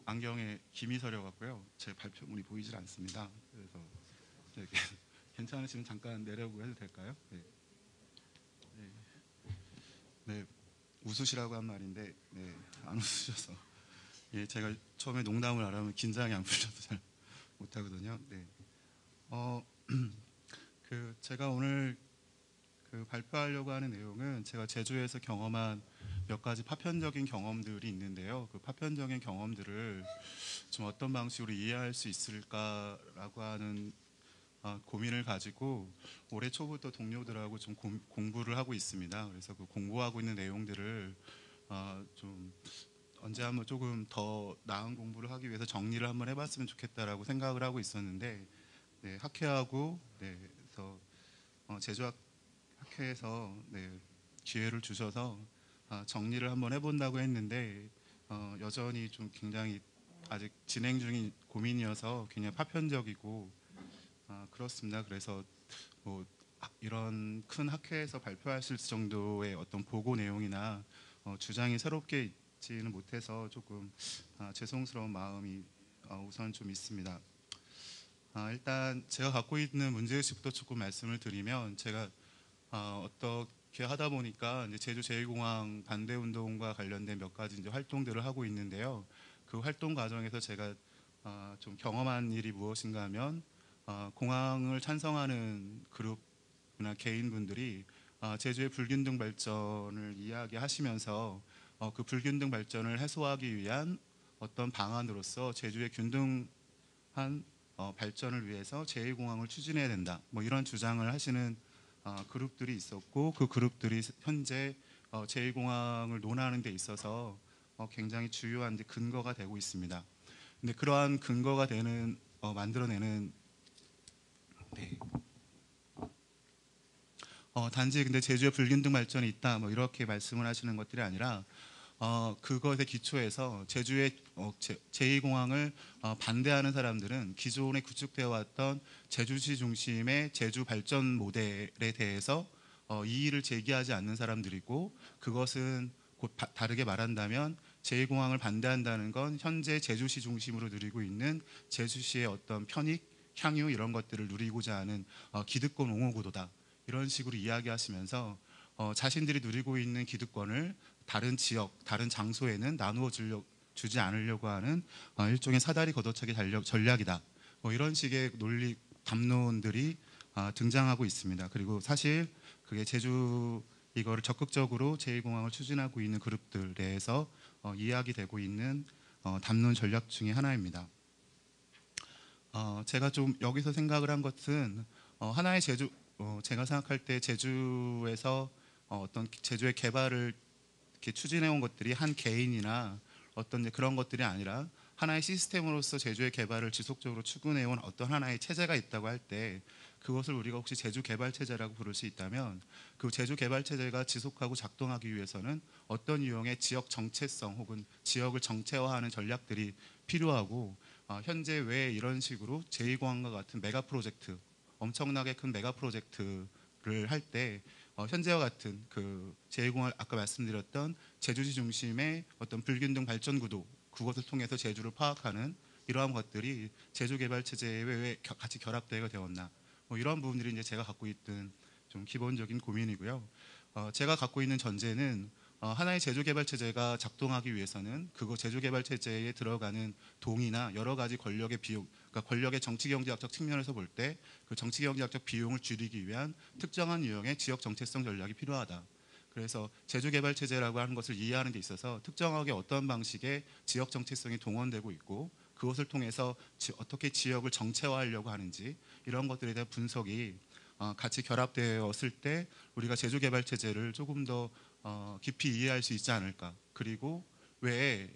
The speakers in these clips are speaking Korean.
안경에 김이 서려 갖고요. 제 발표문이 보이질 않습니다. 그래서 네, 괜찮으시면 잠깐 내려오고 해도 될까요? 네. 네. 네. 웃으시라고 한 말인데 네, 안 웃으셔서 예, 제가 처음에 농담을 안 하면 긴장이 안 풀려서 잘 못하거든요. 네. 어, 제가 오늘 발표하려고 하는 내용은 제가 제주에서 경험한 몇 가지 파편적인 경험들이 있는데요. 그 파편적인 경험들을 좀 어떤 방식으로 이해할 수 있을까라고 하는 고민을 가지고 올해 초부터 동료들하고 좀 공부를 하고 있습니다. 그래서 그 공부하고 있는 내용들을 좀 언제 한번 조금 더 나은 공부를 하기 위해서 정리를 한번 해봤으면 좋겠다라고 생각을 하고 있었는데 네, 학회하고 네, 그래서 제주학회에서 네, 기회를 주셔서 정리를 한번 해본다고 했는데 여전히 좀 굉장히 아직 진행 중인 고민이어서 굉장히 파편적이고 그렇습니다. 그래서 뭐 이런 큰 학회에서 발표하실 정도의 어떤 보고 내용이나 주장이 새롭게 있지는 못해서 조금 죄송스러운 마음이 우선 좀 있습니다. 일단 제가 갖고 있는 문제의식부터 조금 말씀을 드리면 제가 어떻게 하다 보니까 이제 제주 제2공항 반대 운동과 관련된 몇 가지 이제 활동들을 하고 있는데요. 그 활동 과정에서 제가 좀 경험한 일이 무엇인가 하면 공항을 찬성하는 그룹이나 개인분들이 제주의 불균등 발전을 이야기하시면서 그 불균등 발전을 해소하기 위한 어떤 방안으로서 제주의 균등한 발전을 위해서 제2공항을 추진해야 된다. 뭐 이런 주장을 하시는 그룹들이 있었고 그 그룹들이 현재 제2공항을 논하는 데 있어서 굉장히 주요한 근거가 되고 있습니다. 근데 그러한 근거가 되는 만들어내는 네. 단지 근데 제주에 불균등 발전이 있다 뭐 이렇게 말씀을 하시는 것들이 아니라 그것에 기초해서 제주의 제2공항을 반대하는 사람들은 기존에 구축되어 왔던 제주시 중심의 제주 발전 모델에 대해서 이의를 제기하지 않는 사람들이고 그것은 곧 다르게 말한다면 제2공항을 반대한다는 건 현재 제주시 중심으로 누리고 있는 제주시의 어떤 편익, 향유 이런 것들을 누리고자 하는 기득권 옹호 구도다. 이런 식으로 이야기하시면서 자신들이 누리고 있는 기득권을 다른 지역, 다른 장소에는 나누어 주지 않으려고 하는 일종의 사다리 걷어차기 전략이다. 뭐 이런 식의 논리 담론들이 등장하고 있습니다. 그리고 사실 그게 제주 이거를 적극적으로 제2공항을 추진하고 있는 그룹들 내에서 이야기되고 있는 담론 전략 중에 하나입니다. 제가 좀 여기서 생각을 한 것은 하나의 제가 생각할 때 제주에서 어떤 제주의 개발을 이렇게 추진해온 것들이 한 개인이나 어떤 그런 것들이 아니라 하나의 시스템으로서 제주의 개발을 지속적으로 추진해온 어떤 하나의 체제가 있다고 할 때 그것을 우리가 혹시 제주 개발 체제라고 부를 수 있다면 그 제주 개발 체제가 지속하고 작동하기 위해서는 어떤 유형의 지역 정체성 혹은 지역을 정체화하는 전략들이 필요하고 현재 왜 이런 식으로 제2공항과 같은 메가 프로젝트 엄청나게 큰 메가 프로젝트를 할 때 현재와 같은 그 제2공항 아까 말씀드렸던 제주시 중심의 어떤 불균등 발전 구도 그것을 통해서 제주를 파악하는 이러한 것들이 제주 개발 체제에 왜 같이 결합되게 되었나 뭐 이런 부분들이 이제 제가 갖고 있던 좀 기본적인 고민이고요. 제가 갖고 있는 전제는 하나의 제주 개발 체제가 작동하기 위해서는 그거 제주 개발 체제에 들어가는 동의나 여러 가지 권력의 비용, 그러니까 권력의 정치 경제학적 측면에서 볼 때 그 정치 경제학적 비용을 줄이기 위한 특정한 유형의 지역 정체성 전략이 필요하다. 그래서 제주 개발 체제라고 하는 것을 이해하는 데 있어서 특정하게 어떤 방식의 지역 정체성이 동원되고 있고 그것을 통해서 어떻게 지역을 정체화하려고 하는지 이런 것들에 대한 분석이 같이 결합되었을 때 우리가 제주 개발 체제를 조금 더 깊이 이해할 수 있지 않을까. 그리고 왜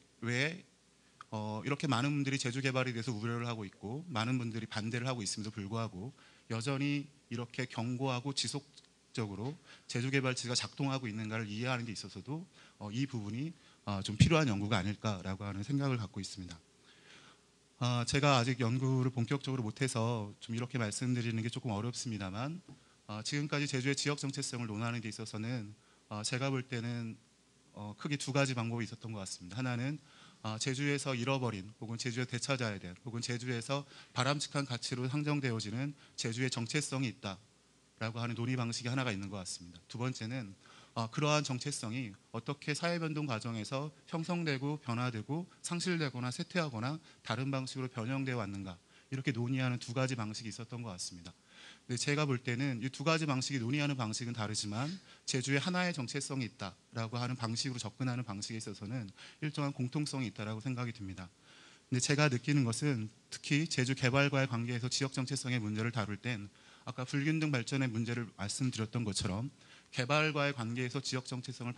이렇게 많은 분들이 제주 개발에 대해서 우려를 하고 있고 많은 분들이 반대를 하고 있음에도 불구하고 여전히 이렇게 견고하고 지속적으로 제주 개발 체제가 작동하고 있는가를 이해하는 데 있어서도 이 부분이 좀 필요한 연구가 아닐까라고 하는 생각을 갖고 있습니다. 제가 아직 연구를 본격적으로 못해서 좀 이렇게 말씀드리는 게 조금 어렵습니다만 지금까지 제주의 지역 정체성을 논하는 데 있어서는 제가 볼 때는 크게 두 가지 방법이 있었던 것 같습니다. 하나는 제주에서 잃어버린 혹은 제주에 되찾아야 될 혹은 제주에서 바람직한 가치로 상정되어지는 제주의 정체성이 있다라고 하는 논의 방식이 하나가 있는 것 같습니다. 두 번째는 그러한 정체성이 어떻게 사회변동 과정에서 형성되고 변화되고 상실되거나 쇠퇴하거나 다른 방식으로 변형되어 왔는가, 이렇게 논의하는 두 가지 방식이 있었던 것 같습니다. 근데 제가 볼 때는 이 두 가지 방식이 논의하는 방식은 다르지만 제주에 하나의 정체성이 있다라고 하는 방식으로 접근하는 방식에 있어서는 일정한 공통성이 있다라고 생각이 듭니다. 근데 제가 느끼는 것은 특히 제주 개발과의 관계에서 지역 정체성의 문제를 다룰 땐 아까 불균등 발전의 문제를 말씀드렸던 것처럼 개발과의 관계에서 지역 정체성을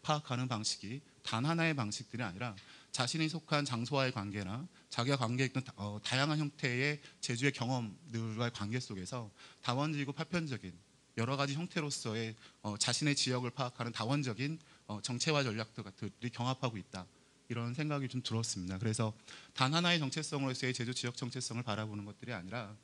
파악하는 방식이 단 하나의 방식들이 아니라 자신이 속한 장소와의 관계나 자기가 관계했던 다양한 형태의 제주의 경험들과의 관계 속에서 다원적이고 파편적인 여러 가지 형태로서의 자신의 지역을 파악하는 다원적인 정체와 전략들이 경합하고 있다. 이런 생각이 좀 들었습니다. 그래서 단 하나의 정체성으로서의 제주 지역 정체성을 바라보는 것들이 아니라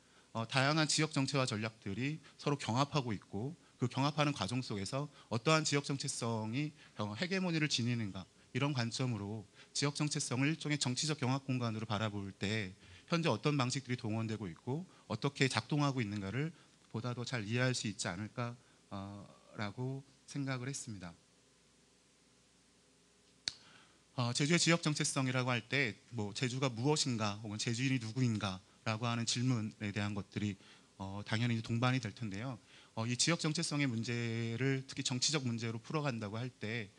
다양한 지역 정체와 전략들이 서로 경합하고 있고 그 경합하는 과정 속에서 어떠한 지역 정체성이 헤게모니를 지니는가, 이런 관점으로 지역 정체성을 일종의 정치적 경합 공간으로 바라볼 때 현재 어떤 방식들이 동원되고 있고 어떻게 작동하고 있는가를 보다 더 잘 이해할 수 있지 않을까라고 생각을 했습니다. 제주의 지역 정체성이라고 할 때 제주가 무엇인가 혹은 제주인이 누구인가라고 하는 질문에 대한 것들이 당연히 동반이 될 텐데요. 이 지역 정체성의 문제를 특히 정치적 문제로 풀어간다고 할 때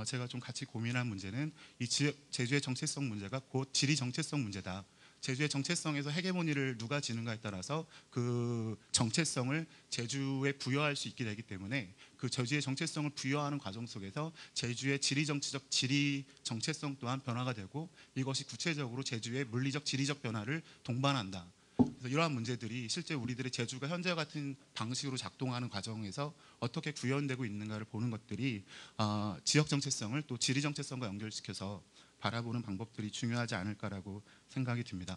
제가 좀 같이 고민한 문제는 이 제주의 정체성 문제가 곧 지리 정체성 문제다. 제주의 정체성에서 헤게모니를 누가 지는가에 따라서 그 정체성을 제주에 부여할 수 있게 되기 때문에 그 제주의 정체성을 부여하는 과정 속에서 제주의 지리 정체성 또한 변화가 되고 이것이 구체적으로 제주의 물리적 지리적 변화를 동반한다. 그래서 이러한 문제들이 실제 우리들의 제주가 현재 같은 방식으로 작동하는 과정에서 어떻게 구현되고 있는가를 보는 것들이 지역 정체성을 또 지리 정체성과 연결시켜서 바라보는 방법들이 중요하지 않을까라고 생각이 듭니다.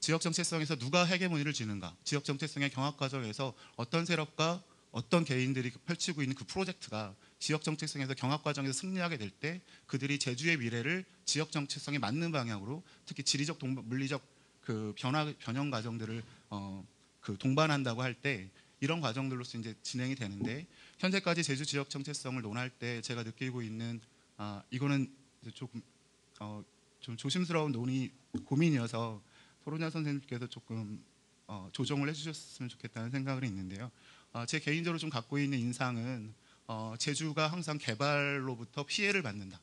지역 정체성에서 누가 헤게모니를 지는가, 지역 정체성의 경합 과정에서 어떤 세력과 어떤 개인들이 펼치고 있는 그 프로젝트가 지역 정체성에서 경합 과정에서 승리하게 될 때 그들이 제주의 미래를 지역 정체성에 맞는 방향으로 특히 지리적 물리적 그 변형 과정들을 동반한다고 할 때 이런 과정들로서 이제 진행이 되는데, 현재까지 제주 지역 정체성을 논할 때 제가 느끼고 있는 이거는 조금 좀 조심스러운 고민이어서 토론자 선생님께서 조금 조정을 해주셨으면 좋겠다는 생각이 있는데요. 제 개인적으로 좀 갖고 있는 인상은 제주가 항상 개발로부터 피해를 받는다.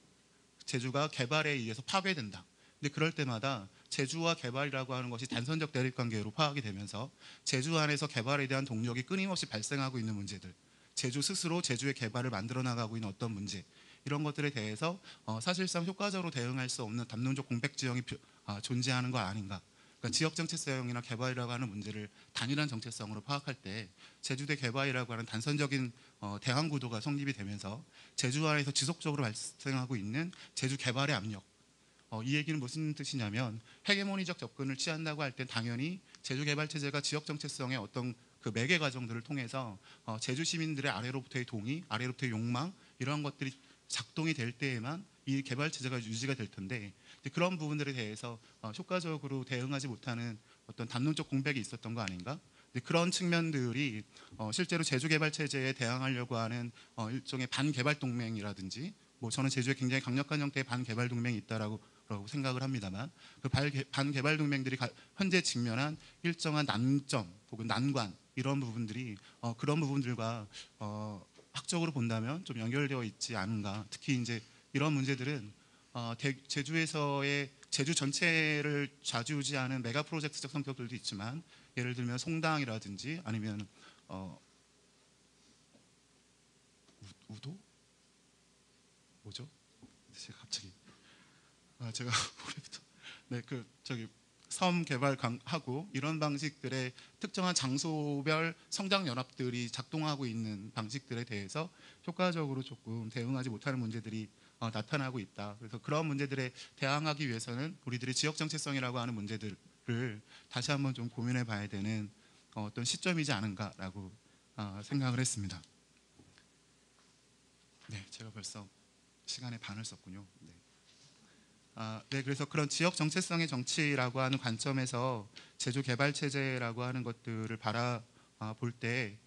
제주가 개발에 의해서 파괴된다. 근데 그럴 때마다 제주와 개발이라고 하는 것이 단선적 대립관계로 파악이 되면서 제주 안에서 개발에 대한 동력이 끊임없이 발생하고 있는 문제들, 제주 스스로 제주의 개발을 만들어 나가고 있는 어떤 문제, 이런 것들에 대해서 사실상 효과적으로 대응할 수 없는 담론적 공백 지형이 존재하는 거 아닌가. 그러니까 지역 정체성이나 개발이라고 하는 문제를 단일한 정체성으로 파악할 때 제주대 개발이라고 하는 단선적인 대항 구도가 성립이 되면서 제주 안에서 지속적으로 발생하고 있는 제주 개발의 압력, 이 얘기는 무슨 뜻이냐면 헤게모니적 접근을 취한다고 할 때 당연히 제주 개발 체제가 지역 정체성의 어떤 그 매개 과정들을 통해서 제주 시민들의 아래로부터의 동의, 아래로부터의 욕망, 이러한 것들이 작동이 될 때에만 이 개발 체제가 유지가 될 텐데 그런 부분들에 대해서 효과적으로 대응하지 못하는 어떤 담론적 공백이 있었던 거 아닌가? 그런 측면들이 실제로 제주 개발 체제에 대항하려고 하는 일종의 반개발 동맹이라든지 저는 제주에 굉장히 강력한 형태의 반개발 동맹이 있다라고 생각을 합니다만 그 반개발 동맹들이 현재 직면한 일정한 난점 혹은 난관, 이런 부분들이 그런 부분들과 학적으로 본다면 좀 연결되어 있지 않은가. 특히 이제 이런 문제들은 제주에서의 제주 전체를 좌지우지하는 메가 프로젝트적 성격들도 있지만 예를 들면 송당이라든지 아니면 우도 뭐죠? 제가 갑자기 제가 올해부터 섬 개발하고 이런 방식들의 특정한 장소별 성장 연합들이 작동하고 있는 방식들에 대해서 효과적으로 조금 대응하지 못하는 문제들이 나타나고 있다. 그래서 그런 문제들에 대항하기 위해서는 우리들의 지역 정체성이라고 하는 문제들을 다시 한번 좀 고민해 봐야 되는 어떤 시점이지 않은가라고 생각을 했습니다. 네, 제가 벌써 시간의 반을 썼군요. 네. 네, 그래서 그런 지역 정체성의 정치라고 하는 관점에서 제주 개발 체제라고 하는 것들을 바라볼 때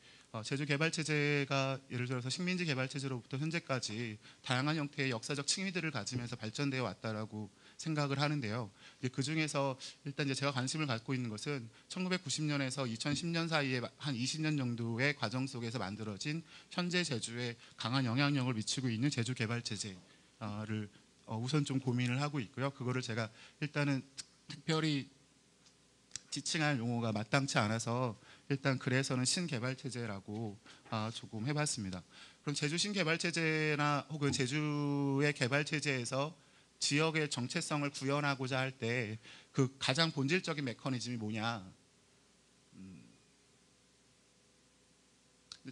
제주 개발 체제가 예를 들어서 식민지 개발 체제로부터 현재까지 다양한 형태의 역사적 층위들을 가지면서 발전되어 왔다라고 생각을 하는데요. 그 중에서 일단 이제 제가 관심을 갖고 있는 것은 1990년에서 2010년 사이에 한 20년 정도의 과정 속에서 만들어진 현재 제주에 강한 영향력을 미치고 있는 제주 개발 체제를 우선 좀 고민을 하고 있고요. 그거를 제가 일단은 특별히 지칭할 용어가 마땅치 않아서 일단 그래서는 신개발체제라고 조금 해봤습니다. 그럼 제주 신개발체제나 혹은 제주의 개발체제에서 지역의 정체성을 구현하고자 할 때 그 가장 본질적인 메커니즘이 뭐냐.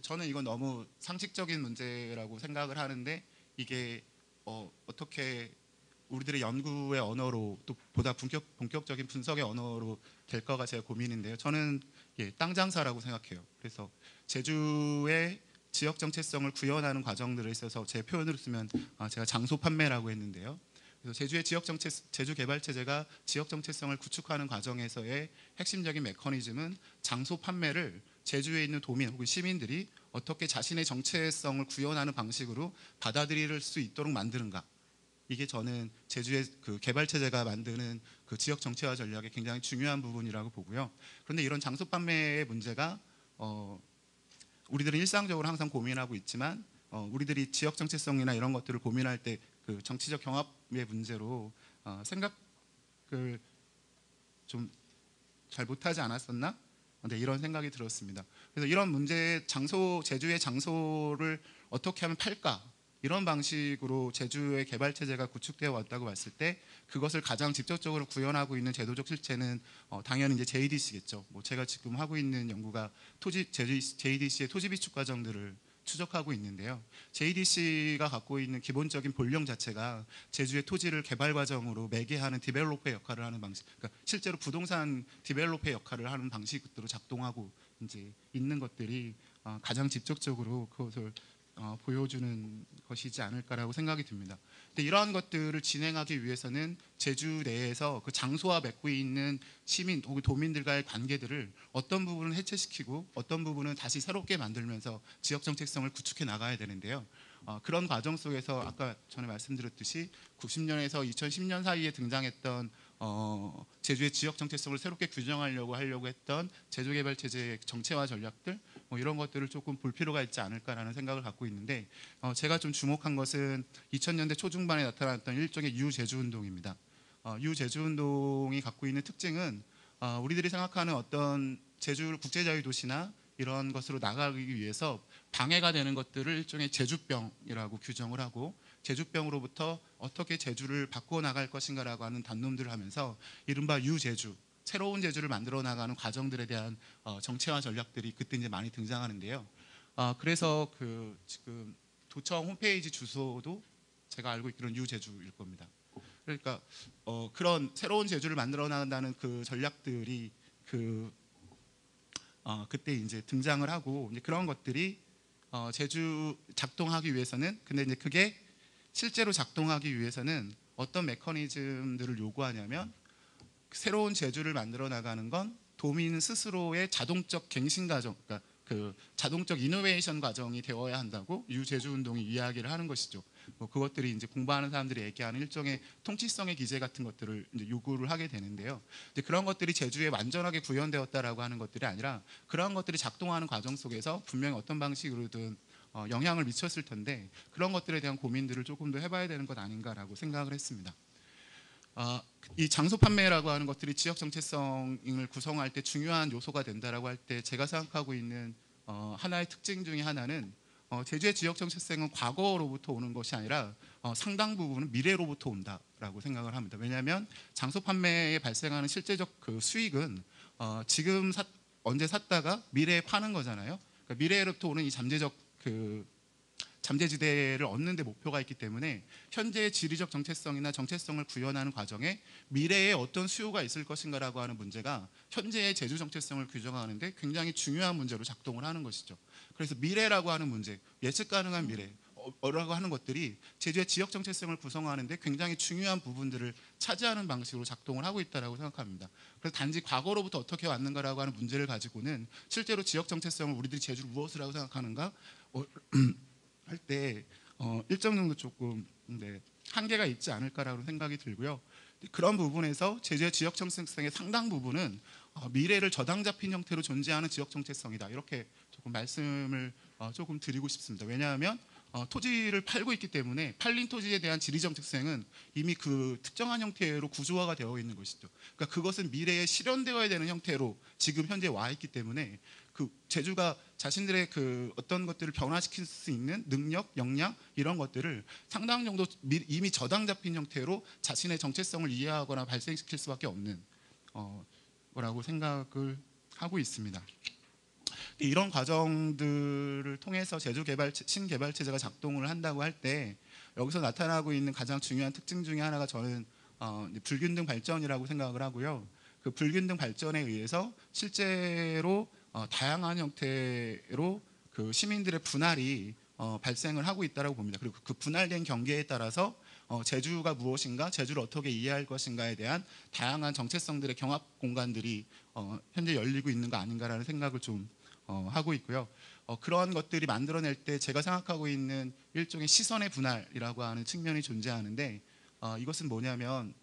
저는 이건 너무 상식적인 문제라고 생각을 하는데 이게 어떻게 우리들의 연구의 언어로 또 보다 본격적인 분석의 언어로 될까가 제 고민인데요. 저는 땅 장사라고 생각해요. 그래서 제주의 지역 정체성을 구현하는 과정들에 있어서 제 표현으로 쓰면 제가 장소 판매라고 했는데요. 그래서 제주의 제주 개발 체제가 지역 정체성을 구축하는 과정에서의 핵심적인 메커니즘은 장소 판매를 제주에 있는 도민 혹은 시민들이 어떻게 자신의 정체성을 구현하는 방식으로 받아들일 수 있도록 만드는가. 이게 저는 제주의 그 개발 체제가 만드는 그 지역 정체화 전략의 굉장히 중요한 부분이라고 보고요. 그런데 이런 장소 판매의 문제가 우리들은 일상적으로 항상 고민하고 있지만 우리들이 지역 정체성이나 이런 것들을 고민할 때 그 정치적 경합의 문제로 생각을 좀 잘 못하지 않았었나? 네, 이런 생각이 들었습니다. 그래서 이런 문제, 제주의 장소를 어떻게 하면 팔까? 이런 방식으로 제주의 개발 체제가 구축되어 왔다고 봤을 때 그것을 가장 직접적으로 구현하고 있는 제도적 실체는 당연히 이제 JDC겠죠. 뭐 제가 지금 하고 있는 연구가 JDC의 토지 비축 과정들을 추적하고 있는데요. JDC가 갖고 있는 기본적인 본령 자체가 제주의 토지를 개발 과정으로 매개하는 디벨로퍼의 역할을 하는 방식, 그러니까 실제로 부동산 디벨로퍼의 역할을 하는 방식으로 작동하고 이제 있는 것들이 가장 직접적으로 그것을 보여주는 것이지 않을까라고 생각이 듭니다. 근데 이러한 것들을 진행하기 위해서는 제주 내에서 그 장소와 맺고 있는 시민 혹은 도민들과의 관계들을 어떤 부분은 해체시키고 어떤 부분은 다시 새롭게 만들면서 지역 정체성을 구축해 나가야 되는데요. 그런 과정 속에서 아까 전에 말씀드렸듯이 90년에서 2010년 사이에 등장했던 제주의 지역 정체성을 새롭게 규정하려고 했던 제주개발체제의 정체화 전략들 뭐 이런 것들을 조금 볼 필요가 있지 않을까라는 생각을 갖고 있는데 제가 좀 주목한 것은 2000년대 초중반에 나타났던 일종의 유제주운동입니다. 유제주운동이 갖고 있는 특징은 우리들이 생각하는 어떤 제주 국제자유도시나 이런 것으로 나가기 위해서 방해가 되는 것들을 일종의 제주병이라고 규정을 하고 제주병으로부터 어떻게 제주를 바꾸어 나갈 것인가라고 하는 단념들을 하면서 이른바 유제주, 새로운 제주를 만들어 나가는 과정들에 대한 정체화 전략들이 그때 이제 많이 등장하는데요. 그래서 그 지금 도청 홈페이지 주소도 제가 알고 있기로는 유제주일 겁니다. 그러니까 그런 새로운 제주를 만들어 나간다는 그 전략들이 그때 이제 등장을 하고 이제 그런 것들이 제주 작동하기 위해서는 근데 이제 그게 실제로 작동하기 위해서는 어떤 메커니즘들을 요구하냐면 새로운 제주를 만들어 나가는 건 도민 스스로의 자동적 갱신 과정, 그러니까 그 자동적 이노베이션 과정이 되어야 한다고 유제주 운동이 이야기를 하는 것이죠. 그것들이 이제 공부하는 사람들이 얘기하는 일종의 통치성의 기제 같은 것들을 이제 요구를 하게 되는데요. 이제 그런 것들이 제주에 완전하게 구현되었다라고 하는 것들이 아니라 그런 것들이 작동하는 과정 속에서 분명히 어떤 방식으로든 영향을 미쳤을 텐데 그런 것들에 대한 고민들을 조금 더 해봐야 되는 것 아닌가라고 생각을 했습니다. 이 장소 판매라고 하는 것들이 지역 정체성을 구성할 때 중요한 요소가 된다라고 할 때 제가 생각하고 있는 하나의 특징 중에 하나는 제주의 지역 정체성은 과거로부터 오는 것이 아니라 상당 부분은 미래로부터 온다라고 생각을 합니다. 왜냐하면 장소 판매에 발생하는 실제적 그 수익은 지금 언제 샀다가 미래에 파는 거잖아요. 그러니까 미래로부터 오는 이 잠재지대를 얻는 데 목표가 있기 때문에 현재의 지리적 정체성이나 정체성을 구현하는 과정에 미래에 어떤 수요가 있을 것인가라고 하는 문제가 현재의 제주 정체성을 규정하는 데 굉장히 중요한 문제로 작동을 하는 것이죠. 그래서 미래라고 하는 문제, 예측 가능한 미래, 라고 하는 것들이 제주의 지역 정체성을 구성하는데 굉장히 중요한 부분들을 차지하는 방식으로 작동을 하고 있다고 생각합니다. 그래서 단지 과거로부터 어떻게 왔는가라고 하는 문제를 가지고는 실제로 지역 정체성을 우리들이 제주를 무엇이라고 생각하는가 할 때 일정 정도 조금 한계가 있지 않을까라고 생각이 들고요. 그런 부분에서 제주의 지역 정체성의 상당 부분은 미래를 저당 잡힌 형태로 존재하는 지역 정체성이다. 이렇게 조금 말씀을 조금 드리고 싶습니다. 왜냐하면 토지를 팔고 있기 때문에 팔린 토지에 대한 지리적 특성은 이미 그 특정한 형태로 구조화가 되어 있는 것이죠. 그러니까 그것은 미래에 실현되어야 되는 형태로 지금 현재 와 있기 때문에 그 제주가 자신들의 그 어떤 것들을 변화시킬 수 있는 능력, 역량 이런 것들을 상당 정도 이미 저당 잡힌 형태로 자신의 정체성을 이해하거나 발생시킬 수밖에 없는 거라고 생각을 하고 있습니다. 이런 과정들을 통해서 제주 신개발 체제가 작동을 한다고 할 때 여기서 나타나고 있는 가장 중요한 특징 중에 하나가 저는 불균등 발전이라고 생각을 하고요. 그 불균등 발전에 의해서 실제로 다양한 형태로 그 시민들의 분할이 발생을 하고 있다고 봅니다. 그리고 그 분할된 경계에 따라서 제주가 무엇인가, 제주를 어떻게 이해할 것인가에 대한 다양한 정체성들의 경합 공간들이 현재 열리고 있는 거 아닌가라는 생각을 좀 하고 있고요. 그러한 것들이 만들어낼 때 제가 생각하고 있는 일종의 시선의 분할이라고 하는 측면이 존재하는데 이것은 뭐냐면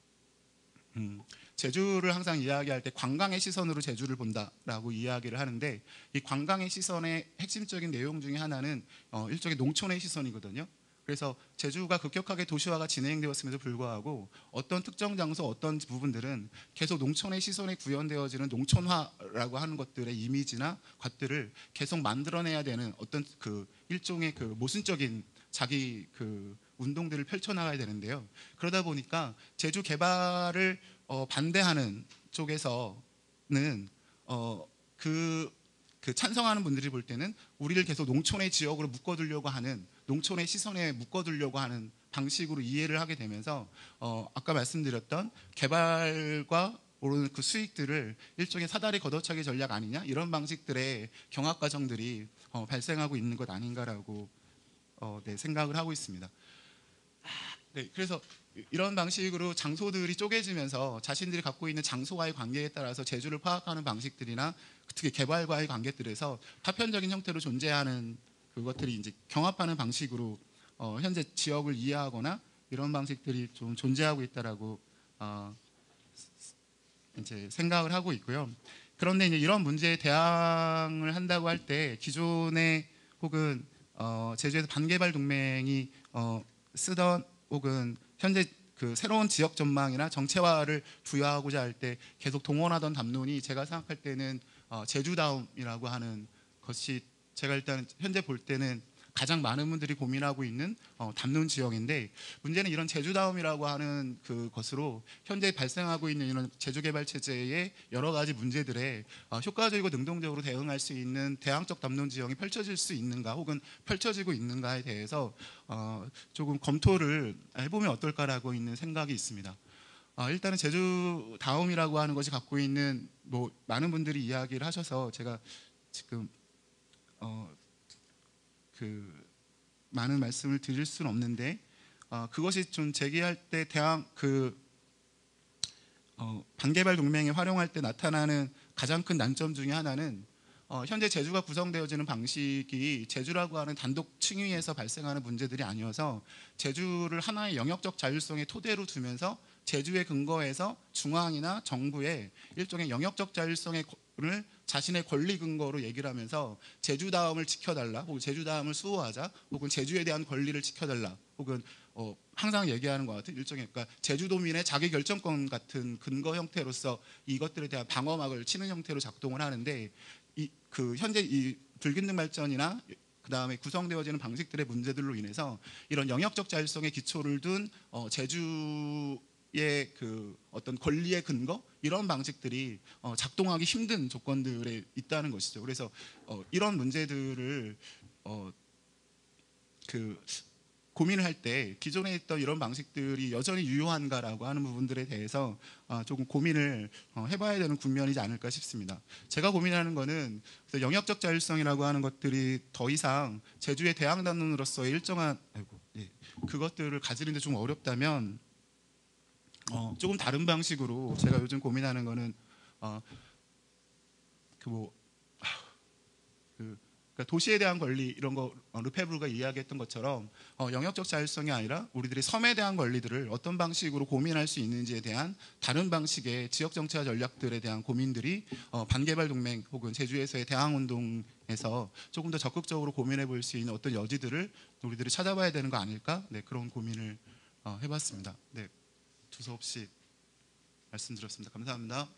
제주를 항상 이야기할 때 관광의 시선으로 제주를 본다라고 이야기를 하는데 이 관광의 시선의 핵심적인 내용 중에 하나는 일종의 농촌의 시선이거든요. 그래서 제주가 급격하게 도시화가 진행되었음에도 불구하고 어떤 특정 장소 어떤 부분들은 계속 농촌의 시선에 구현되어지는 농촌화라고 하는 것들의 이미지나 것들을 계속 만들어내야 되는 어떤 그 일종의 그 모순적인 자기 그 운동들을 펼쳐나가야 되는데요. 그러다 보니까 제주 개발을 반대하는 쪽에서는 그 찬성하는 분들이 볼 때는 우리를 계속 농촌의 지역으로 묶어두려고 하는 농촌의 시선에 묶어두려고 하는 방식으로 이해를 하게 되면서 아까 말씀드렸던 개발과 오르는 그 수익들을 일종의 사다리 걷어차기 전략 아니냐 이런 방식들의 경합 과정들이 발생하고 있는 것 아닌가라고 생각을 하고 있습니다. 네, 그래서 이런 방식으로 장소들이 쪼개지면서 자신들이 갖고 있는 장소와의 관계에 따라서 제주를 파악하는 방식들이나 특히 개발과의 관계들에서 파편적인 형태로 존재하는 그것들이 이제 경합하는 방식으로 현재 지역을 이해하거나 이런 방식들이 좀 존재하고 있다라고 이제 생각을 하고 있고요. 그런데 이제 이런 문제에 대항을 한다고 할 때 기존의 혹은 제주에서 반개발 동맹이 쓰던 혹은 현재 그 새로운 지역 전망이나 정체화를 부여하고자 할 때 계속 동원하던 담론이 제가 생각할 때는 제주다움이라고 하는 것이 제가 일단 현재 볼 때는 가장 많은 분들이 고민하고 있는 담론 지역인데 문제는 이런 제주다움이라고 하는 그것으로 현재 발생하고 있는 이런 제주개발 체제의 여러 가지 문제들에 효과적이고 능동적으로 대응할 수 있는 대항적 담론 지형이 펼쳐질 수 있는가 혹은 펼쳐지고 있는가에 대해서 조금 검토를 해보면 어떨까라고 있는 생각이 있습니다. 일단은 제주다움이라고 하는 것이 갖고 있는 뭐 많은 분들이 이야기를 하셔서 제가 지금 그 많은 말씀을 드릴 수는 없는데 그것이 좀 제기할 때 반개발 동맹에 활용할 때 나타나는 가장 큰 난점 중에 하나는 현재 제주가 구성되어지는 방식이 제주라고 하는 단독 층위에서 발생하는 문제들이 아니어서 제주를 하나의 영역적 자율성의 토대로 두면서 제주의 근거에서 중앙이나 정부의 일종의 영역적 자율성을 자신의 권리 근거로 얘기를 하면서 제주다움을 지켜달라 혹은 제주다움을 수호하자 혹은 제주에 대한 권리를 지켜달라 혹은 항상 얘기하는 것 같은 일종의 그러니까 제주도민의 자기 결정권 같은 근거 형태로서 이것들에 대한 방어막을 치는 형태로 작동을 하는데 현재 이 불균등 발전이나 그 다음에 구성되어지는 방식들의 문제들로 인해서 이런 영역적 자율성의 기초를 둔 제주의 그 어떤 권리의 근거 이런 방식들이 작동하기 힘든 조건들에 있다는 것이죠. 그래서 이런 문제들을 고민을 할 때 기존에 있던 이런 방식들이 여전히 유효한가라고 하는 부분들에 대해서 조금 고민을 해봐야 되는 국면이지 않을까 싶습니다. 제가 고민하는 거는 영역적 자율성이라고 하는 것들이 더 이상 제주의 대항단으로서의 일정한 그것들을 가지는데 좀 어렵다면 조금 다른 방식으로 제가 요즘 고민하는 거는 그러니까 도시에 대한 권리 이런 거 르페브르가 이야기했던 것처럼 영역적 자율성이 아니라 우리들이 섬에 대한 권리들을 어떤 방식으로 고민할 수 있는지에 대한 다른 방식의 지역 정치화 전략들에 대한 고민들이 반개발 동맹 혹은 제주에서의 대항운동에서 조금 더 적극적으로 고민해 볼 수 있는 어떤 여지들을 우리들이 찾아봐야 되는 거 아닐까? 네, 그런 고민을 해봤습니다. 네, 두서 없이 말씀드렸습니다. 감사합니다.